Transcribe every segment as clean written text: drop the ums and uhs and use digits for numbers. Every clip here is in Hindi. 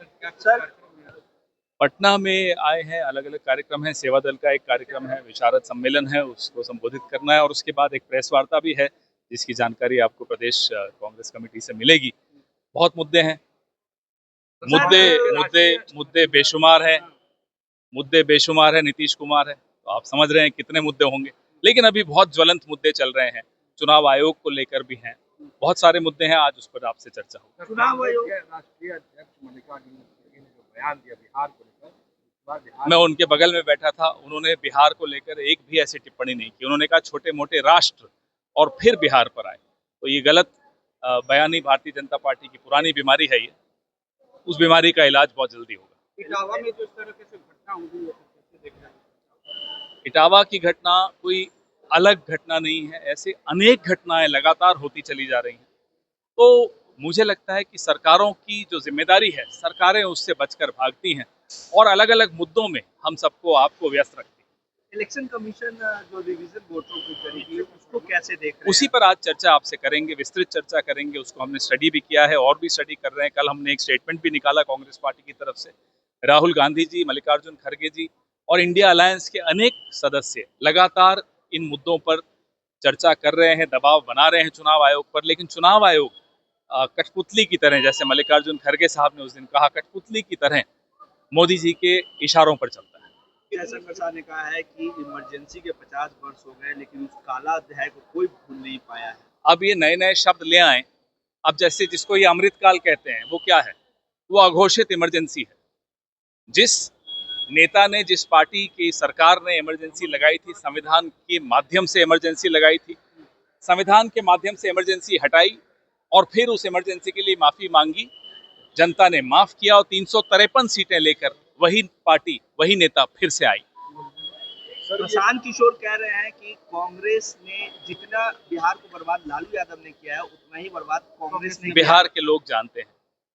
सर, पटना में आए हैं, अलग अलग कार्यक्रम हैं। सेवा दल का एक कार्यक्रम है, विशारद सम्मेलन है, उसको संबोधित करना है और उसके बाद एक प्रेस वार्ता भी है जिसकी जानकारी आपको प्रदेश कांग्रेस कमेटी से मिलेगी। बहुत मुद्दे हैं, मुद्दे मुद्दे मुद्दे बेशुमार हैं, मुद्दे बेशुमार है। नीतीश कुमार है तो आप समझ रहे हैं कितने मुद्दे होंगे, लेकिन अभी बहुत ज्वलंत मुद्दे चल रहे हैं। चुनाव आयोग को लेकर भी हैं, बहुत सारे मुद्दे हैं। आज उस पर आपसे चर्चा होगी। चुनाव आयोग के राष्ट्रीय अध्यक्ष मल्लिकार्जुन खड़गे ने जो बयान दिया बिहार को लेकर, मैं उनके बगल में बैठा था, उन्होंने बिहार को लेकर एक भी ऐसी टिप्पणी नहीं की। उन्होंने कहा छोटे मोटे राष्ट्र और फिर बिहार पर आए, तो ये गलत बयानी भारतीय जनता पार्टी की पुरानी बीमारी है। ये उस बीमारी का इलाज बहुत जल्दी होगा। इटावा में जो इस तरह से घटना हुई है, कैसे देख रहे हैं? इटावा की घटना कोई अलग घटना नहीं है, ऐसे अनेक घटनाएं लगातार होती चली जा रही हैं। तो मुझे लगता है कि सरकारों की जो जिम्मेदारी है, सरकारें उससे बचकर भागती हैं और अलग अलग मुद्दों में हम सबको आपको व्यस्त रखती हैं। इलेक्शन कमीशन जो रिवीजन वोटों की करेगी, उसको कैसे देख रहे हैं? उसी पर आज चर्चा आपसे करेंगे, विस्तृत चर्चा करेंगे। उसको हमने स्टडी भी किया है और भी स्टडी कर रहे हैं। कल हमने एक स्टेटमेंट भी निकाला कांग्रेस पार्टी की तरफ से। राहुल गांधी जी, मल्लिकार्जुन खड़गे जी और इंडिया अलायंस के अनेक सदस्य लगातार इन मुद्दों पर चर्चा कर रहे हैं, दबाव बना रहे हैं चुनाव आयोग पर। लेकिन चुनाव आयोग कठपुतली की तरह, जैसे मल्लिकार्जुन खड़गे साहब ने उस दिन कहा, कठपुतली की तरह मोदी जी के इशारों पर चलता है। जयशंकर प्रसाद ने कहा है कि इमरजेंसी के 50 वर्ष हो गए, लेकिन उस काला अध्याय को कोई भूल नहीं पाया है। अब ये नए नए शब्द ले आए। अब जैसे जिसको ये अमृतकाल कहते हैं, वो क्या है? वो अघोषित इमरजेंसी है। जिस नेता ने, जिस पार्टी की सरकार ने इमरजेंसी लगाई थी, संविधान के माध्यम से इमरजेंसी लगाई थी, संविधान के माध्यम से इमरजेंसी हटाई और फिर उस इमरजेंसी के लिए माफी मांगी, जनता ने माफ किया और 353 सीटें लेकर वही पार्टी, वही नेता फिर से आई। प्रशांत किशोर कह रहे हैं कि कांग्रेस ने जितना बिहार को बर्बाद लालू यादव ने किया है, उतना ही बर्बाद कांग्रेस ने बिहार के लोग जानते हैं,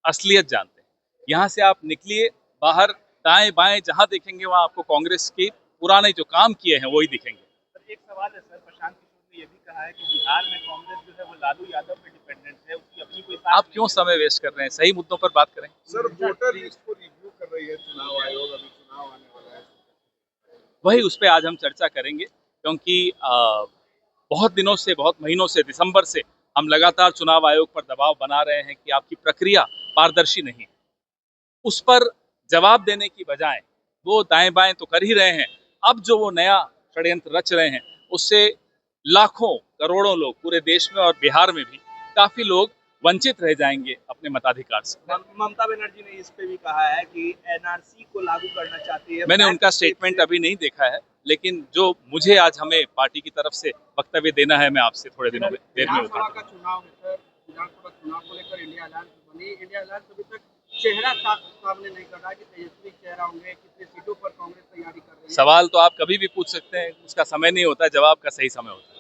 असलियत जानते हैं। यहाँ से आप निकलिए बाहर, दाएं बाएं जहां देखेंगे वहां आपको कांग्रेस के पुराने जो काम किए हैं वही दिखेंगे। एक सवाल है सर, प्रशांत किशोर ने यह भी कहा है कि बिहार में कांग्रेस जो है वो लालू यादव पे डिपेंडेंट है, उसकी अपनी कोई आप क्यों समय वेस्ट कर रहे हैं? सही मुद्दों पर बात करें। सर वोटर लिस्ट को रिव्यू कर रही है चुनाव आयोग, अभी चुनाव आने वाला है। वही उस पर आज हम चर्चा करेंगे, क्योंकि बहुत दिनों से, बहुत महीनों से, दिसंबर से हम लगातार चुनाव आयोग पर दबाव बना रहे हैं कि आपकी प्रक्रिया पारदर्शी नहीं है। उस पर जवाब देने की बजाय वो दाएं बाएं तो कर ही रहे हैं। अब जो वो नया षड्यंत्र रच रहे हैं, उससे लाखों करोड़ों लोग पूरे देश में और बिहार में भी काफी लोग वंचित रह जाएंगे अपने मताधिकार से। ममता बनर्जी ने इस पे भी कहा है कि एनआरसी को लागू करना चाहती है। मैंने उनका स्टेटमेंट अभी नहीं देखा है, लेकिन जो मुझे आज हमें पार्टी की तरफ से वक्तव्य देना है, मैं आपसे थोड़े दिनों में देर में विधानसभा का चुनाव है सर, विधानसभा चुनाव को लेकर इंडिया अलायंस बनी। इंडिया अलायंस अभी तक चेहरा सामने नहीं कर रहा कि तेजस्वी चेहरा होंगे, कितने सीटों पर कांग्रेस तैयारी कर रही है। सवाल तो आप कभी भी पूछ सकते हैं, उसका समय नहीं होता, जवाब का सही समय होता है।